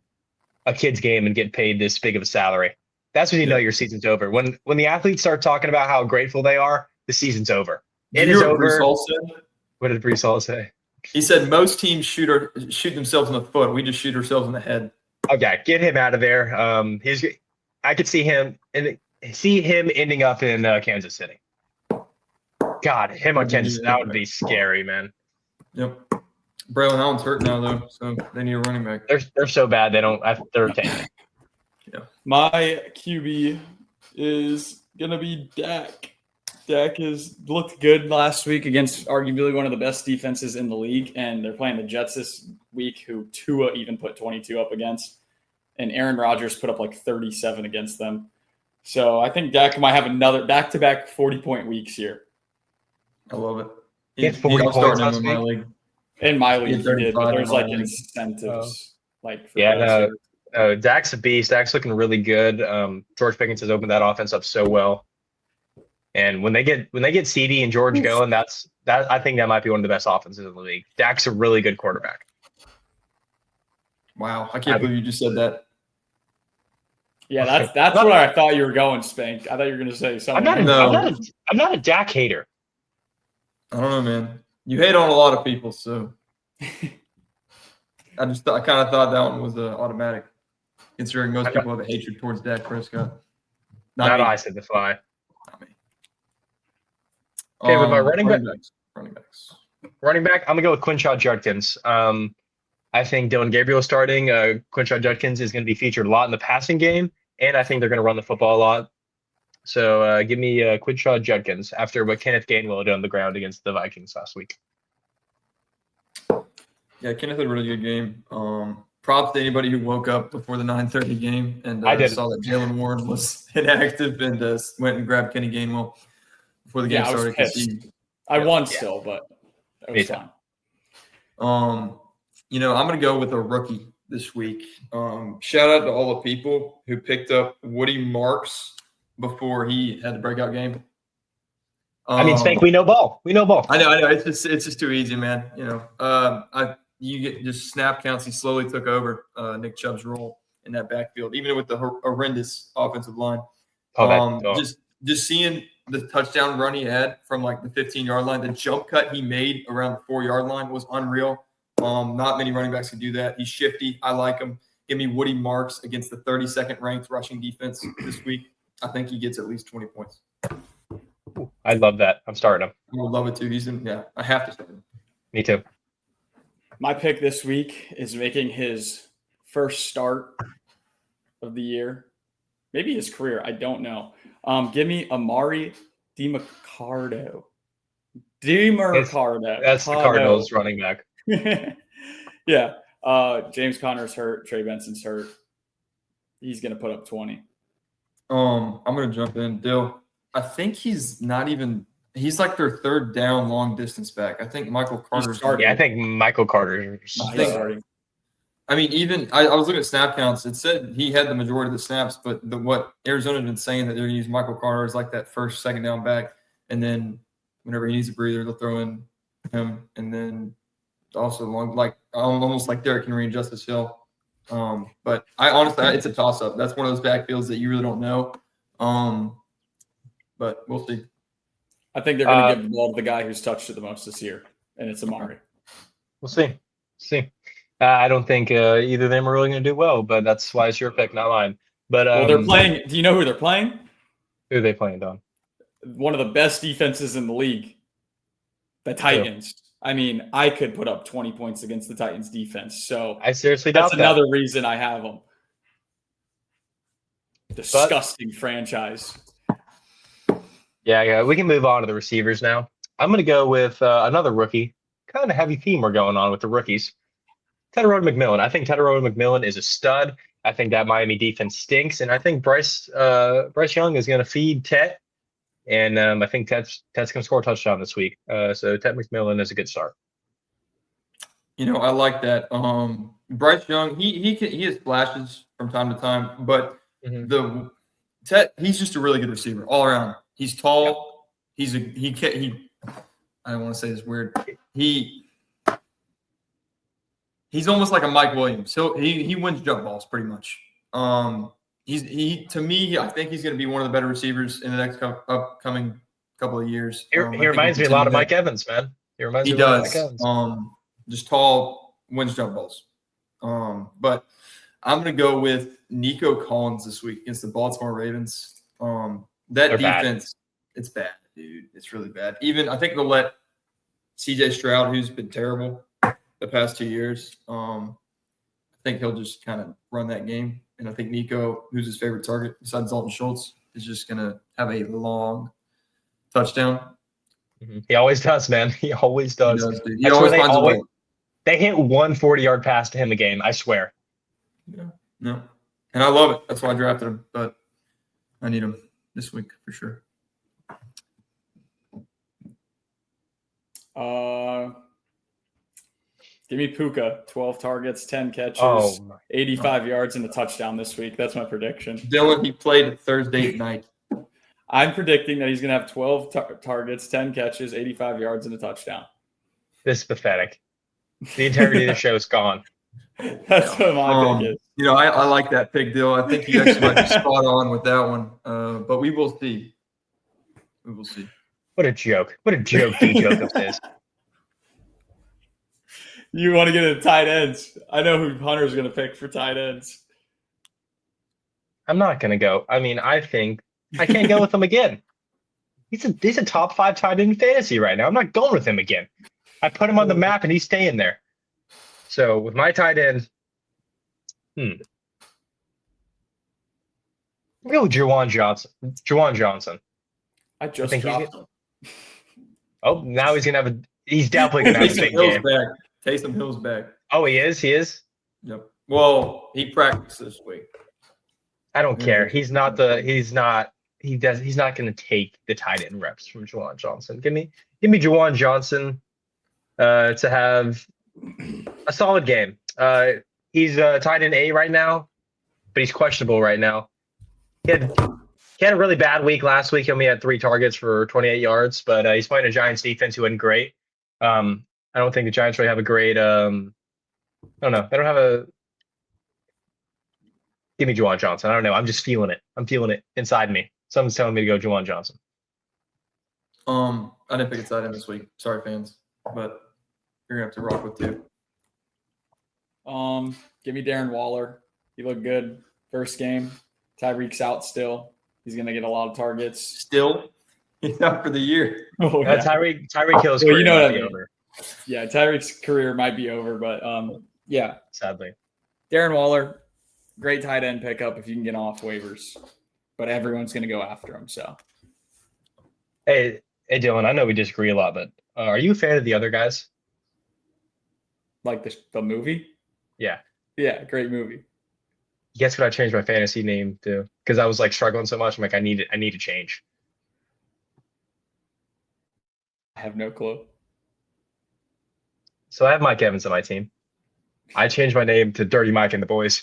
a kid's game and get paid this big of a salary. That's when you know your season's over. When the athletes start talking about how grateful they are, the season's over. It is over. What did Brees Hall say? He said most teams shoot themselves in the foot. We just shoot ourselves in the head. Okay, get him out of there. I could see him ending up in Kansas City. God, him on Kansas, that would be scary, man. Yep. Braylon Allen's hurt now though, so they need a running back. They're so bad they're tanking. Yeah. My QB is gonna be Dak. Dak has looked good last week against arguably one of the best defenses in the league, and they're playing the Jets this week, who Tua even put 22 up against, and Aaron Rodgers put up like 37 against them. So I think Dak might have another back-to-back 40-point weeks here. I love it. He had 40 points last week. In my league, he did, but there's like incentives. Dak's a beast. Dak's looking really good. George Pickens has opened that offense up so well. And when they get CD and George going, I think that might be one of the best offenses in the league. Dak's a really good quarterback. Wow, I can't believe you just said that. Yeah, that's where I thought you were going, Spank. I thought you were going to say something. I'm not a Dak hater. I don't know, man. You hate on a lot of people, so I kind of thought that one was automatic, considering most people have a hatred towards Dak Prescott. Not I said the fly. Not me. Okay, with my running back, I'm gonna go with Quinshad Judkins. I think Dylan Gabriel starting. Quinshad Judkins is going to be featured a lot in the passing game, and I think they're going to run the football a lot. So give me Quinshad Judkins after what Kenneth Gainwell did on the ground against the Vikings last week. Yeah, Kenneth had a really good game. Props to anybody who woke up before the 9:30 game and saw that Jalen Warren was inactive and went and grabbed Kenny Gainwell before the game started. I won still, but that was fine. I'm going to go with a rookie this week. Shout out to all the people who picked up Woody Marks before he had the breakout game. Spank, we know ball. I know. It's just too easy, man. You get just snap counts. He slowly took over Nick Chubb's role in that backfield, even with the horrendous offensive line. Just seeing the touchdown run he had from like the 15-yard line, the jump cut he made around the 4-yard line was unreal. Not many running backs can do that. He's shifty. I like him. Give me Woody Marks against the 32nd ranked rushing defense this week. I think he gets at least 20 points. I love that. I'm starting him. I would love it too. I have to start him. Me too. My pick this week is making his first start of the year, maybe his career. I don't know. Give me Amari DiMercado. That's the Cardinals running back. Yeah. James Conner's hurt. Trey Benson's hurt. He's going to put up 20. I'm going to jump in. Dill, I think he's like their third down long distance back. I think Michael Carter's starting. Yeah, I think Michael Carter is starting. I was looking at snap counts. It said he had the majority of the snaps, but what Arizona's been saying that they're going to use Michael Carter as like that first, second down back. And then whenever he needs a breather, they'll throw in him. And then also almost like Derrick Henry and Justice Hill. But I honestly, it's a toss-up. That's one of those backfields that you really don't know. But we'll see. I think they're going to give the ball to the guy who's touched it the most this year, and it's Amari. We'll see. I don't think either of them are really going to do well, but that's why it's your pick, not mine. But they're playing. Do you know who they're playing? Who are they playing, Don? One of the best defenses in the league, the Titans. Yeah. I could put up 20 points against the Titans defense. So I seriously doubt that's another reason I have them. Disgusting franchise. Yeah, we can move on to the receivers now. I'm going to go with another rookie. Kind of heavy theme we're going on with the rookies. Tedderode McMillan. I think Tedderode McMillan is a stud. I think that Miami defense stinks, and I think Bryce Young is going to feed Tet, and I think Tet's going to score a touchdown this week. So Ted McMillan is a good start. I like that. Bryce Young, he has flashes from time to time, but he's just a really good receiver all around. He's tall. Yep. I don't want to say this weird. He's almost like a Mike Williams. He wins jump balls pretty much. To me, I think he's going to be one of the better receivers in the next upcoming couple of years. He reminds me a lot of Mike Evans, man. He reminds me a lot of Mike Evans. Just tall, wins jump balls. But I'm going to go with Nico Collins this week against the Baltimore Ravens. That defense, it's bad, dude. It's really bad. Even I think they'll let CJ Stroud, who's been terrible the past 2 years, I think he'll just kind of run that game. And I think Nico, who's his favorite target besides Dalton Schultz, is just going to have a long touchdown. He always does, man. He always does. He always finds a way. They hit one 40-yard pass to him a game, I swear. Yeah. No. And I love it. That's why I drafted him. But I need him this week for sure. Give me Puka, 12 targets, 10 catches, 85 yards, and a touchdown this week. That's my prediction. Dylan, he played Thursday night. I'm predicting that he's going to have 12 targets, 10 catches, 85 yards, and a touchdown. This is pathetic. The integrity of the show is gone. That's what my pick is. I like that pick, Dylan. I think he actually might be spot on with that one. But we will see. We will see. What a joke. What a joke D. Jacobs is. You want to get into tight ends. I know who Hunter's going to pick for tight ends. I'm not going to go. I mean, I think I can't go with him again. He's a top 5 tight end in fantasy right now. I'm not going with him again. I put him on the map and he's staying there. So with my tight end, I'll go with Juwan Johnson. I just dropped him. Oh, now he's gonna have he's definitely gonna have a big game. Taysom Hill's back. Oh, he is? He is? Yep. Well, he practiced this week. I don't care. He's not gonna take the tight end reps from Juwan Johnson. Give me Juwan Johnson to have a solid game. He's tight end A right now, but he's questionable right now. He had a really bad week last week. He only had 3 targets for 28 yards, but he's playing a Giants defense who isn't great. I don't think the Giants really have a great I don't know. They don't have a give me Juwan Johnson. I don't know. I'm just feeling it. I'm feeling it inside me. Someone's telling me to go Juwan Johnson. I didn't pick a tight end this week. Sorry, fans. But you're gonna have to rock with 2. Give me Darren Waller. He looked good first game. Tyreek's out still. He's gonna get a lot of targets. Still, he's out for the year. Oh, yeah. Tyreek Hill's career might be over. Yeah, Tyreek's career might be over, but yeah. Sadly, Darren Waller, great tight end pickup if you can get off waivers, but everyone's gonna go after him. So, hey Dylan, I know we disagree a lot, but are you a fan of the other guys? Like the movie? Yeah. Yeah, great movie. Guess what I changed my fantasy name to? Because I was like struggling so much. I'm like, I need to change. I have no clue. So I have Mike Evans on my team. I changed my name to Dirty Mike and the Boys.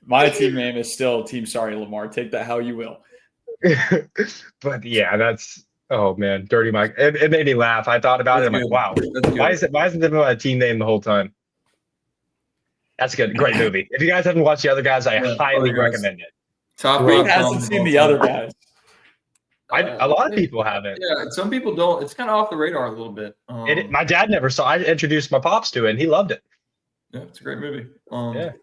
My team name is still Team Sorry Lamar. Take that how you will. But yeah, that's man, Dirty Mike. It made me laugh. I thought about it. I'm like, wow, why isn't it my team name the whole time? That's good. Great movie. If you guys haven't watched the other guys, I highly recommend it. Who hasn't seen the other guys? A lot of people haven't. Yeah, some people don't. It's kind of off the radar a little bit. My dad never saw. I introduced my pops to it, and he loved it. Yeah, it's a great movie.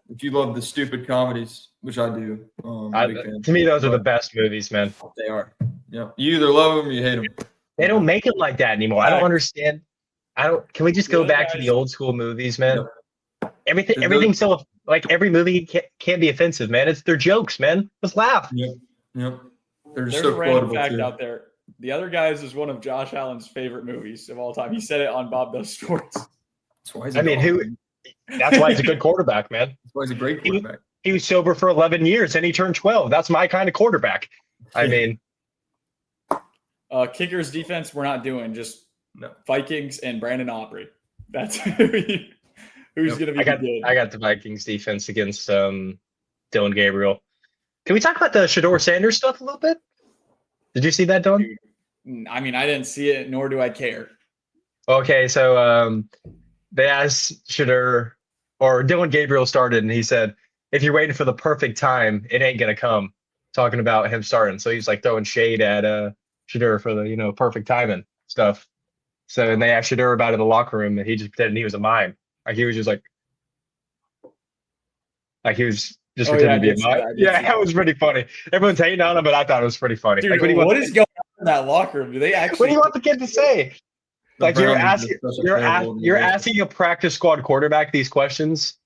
If you love the stupid comedies, which I do, to me, those are the best movies, man. They are. Yeah, you either love them or you hate them. They don't make it like that anymore. I don't understand. Can we just go back to the old school movies, man? Everything's so like every movie can't be offensive, man. They're jokes, man. Let's laugh. Yep. They're There's so a random quotable fact too. out there. The Other Guys is one of Josh Allen's favorite movies of all time. He said it on Bob Does Sports. That's why he's That's why he's a good quarterback, man. That's why he's a great quarterback. He was sober for 11 years and he turned 12. That's my kind of quarterback. I mean, kickers defense, we're not doing. Just Vikings and Brandon Aubrey. That's who's going to be good. I got the Vikings defense against Dylan Gabriel. Can we talk about the Shedeur Sanders stuff a little bit? Did you see that, Dylan? I mean, I didn't see it, nor do I care. Okay, so they asked Shedeur, or Dylan Gabriel started, and he said, if you're waiting for the perfect time, it ain't going to come. Talking about him starting. So he's like throwing shade at Shedeur for the, perfect timing stuff. So, and they asked Shedeur about it in the locker room, and he just pretended he was a mime. Like he was just like he was just pretending to be a mime. Yeah, that was pretty funny. Everyone's hating on him, but I thought it was pretty funny. Dude, like, what is going on in that locker room? Do they actually? What do you want the kid to say? Like you're asking a practice squad quarterback these questions.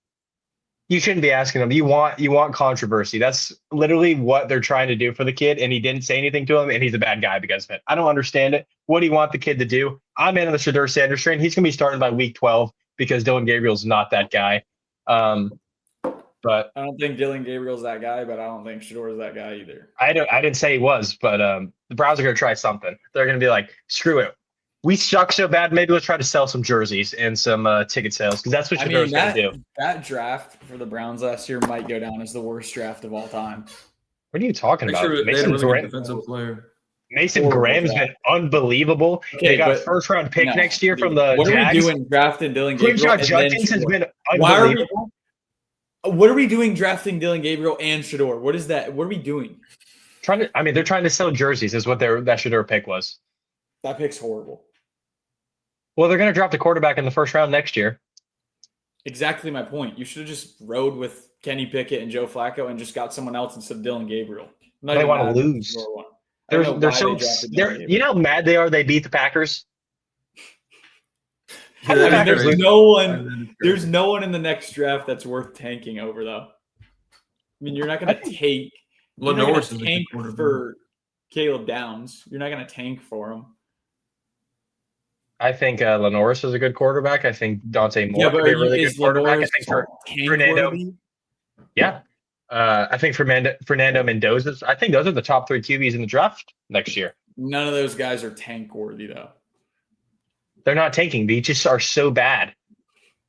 You shouldn't be asking them. You want controversy. That's literally what they're trying to do for the kid, and he didn't say anything to him, and he's a bad guy because of it. I don't understand it. What do you want the kid to do? I'm in on the Shedeur Sanders train. He's going to be starting by week 12 because Dylan Gabriel's not that guy. But I don't think Dylan Gabriel's that guy, but I don't think Shedor's that guy either. I didn't say he was, but the Browns are going to try something. They're going to be like, screw it. We suck so bad. Maybe let's try to sell some jerseys and some ticket sales because that's what Shedor's going to do. That draft for the Browns last year might go down as the worst draft of all time. What are you talking about? Mason Graham's been unbelievable. Okay, they got a first-round pick next year from the What Jags. Are we doing drafting Dylan Gabriel? Judkins has been unbelievable. What are we doing drafting Dylan Gabriel and Shedeur? What is that? What are we doing? They're trying to sell jerseys is what that Shedeur pick was. That pick's horrible. Well, they're going to draft a quarterback in the first round next year. Exactly my point. You should have just rode with Kenny Pickett and Joe Flacco and just got someone else instead of Dylan Gabriel. They want to lose. They're you know how mad they are they beat the Packers? There's no one in the next draft that's worth tanking over, though. I mean, you're not going to take tank for Caleb Downs. You're not going to tank for him. I think Lenoris is a good quarterback. I think Dante Moore would be a really good quarterback. I think for Fernando. Yeah. I think Fernando Mendoza. I think those are the top 3 QBs in the draft next year. None of those guys are tank worthy, though. They're not tanking. They just are so bad.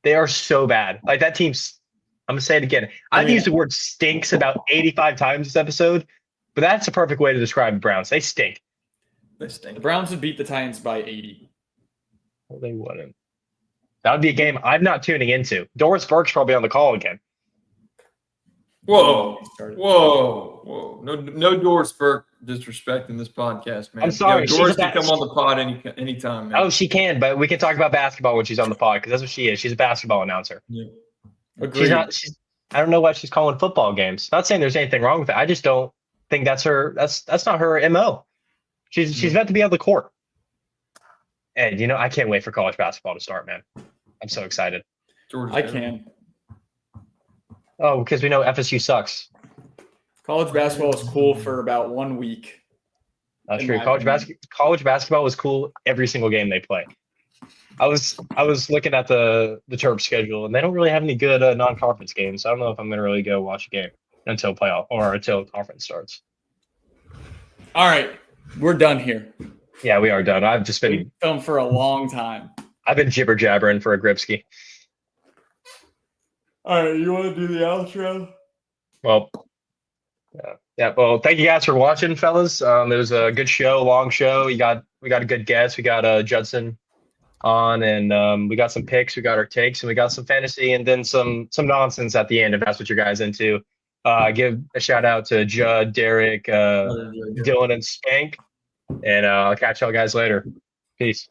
They are so bad. Like that team's. I'm gonna say it again. I've used the word stinks about 85 times this episode, but that's the perfect way to describe the Browns. They stink. The Browns would beat the Titans by 80. Well, they wouldn't. That would be a game I'm not tuning into. Doris Burke's probably on the call again. Whoa. No Doris Burke disrespecting this podcast, man. I'm sorry. Doris can come on the pod anytime, man. Oh, she can, but we can talk about basketball when she's on the pod because that's what she is. She's a basketball announcer. Yeah. Agreed. I don't know why she's calling football games. Not saying there's anything wrong with it. I just don't think that's her. That's not her MO. She's meant to be on the court. And I can't wait for college basketball to start, man. I'm so excited. I can. Oh, because we know FSU sucks. College basketball is cool for about 1 week. That's true. College basketball was cool every single game they play. I was looking at the Terps schedule, and they don't really have any good non-conference games. I don't know if I'm going to really go watch a game until playoff or until conference starts. All right, we're done here. Yeah, we are done. I've just been filmed for a long time. I've been jibber jabbering for a Gripsky. All right, you want to do the outro? Well, yeah. Well, thank you guys for watching, fellas. It was a good show, long show. We got a good guest. We got Judson on, and we got some picks. We got our takes, and we got some fantasy, and then some nonsense at the end if that's what you're guys into. Give a shout out to Judd, Derek, Dylan, and Spank. And I'll catch y'all guys later. Peace.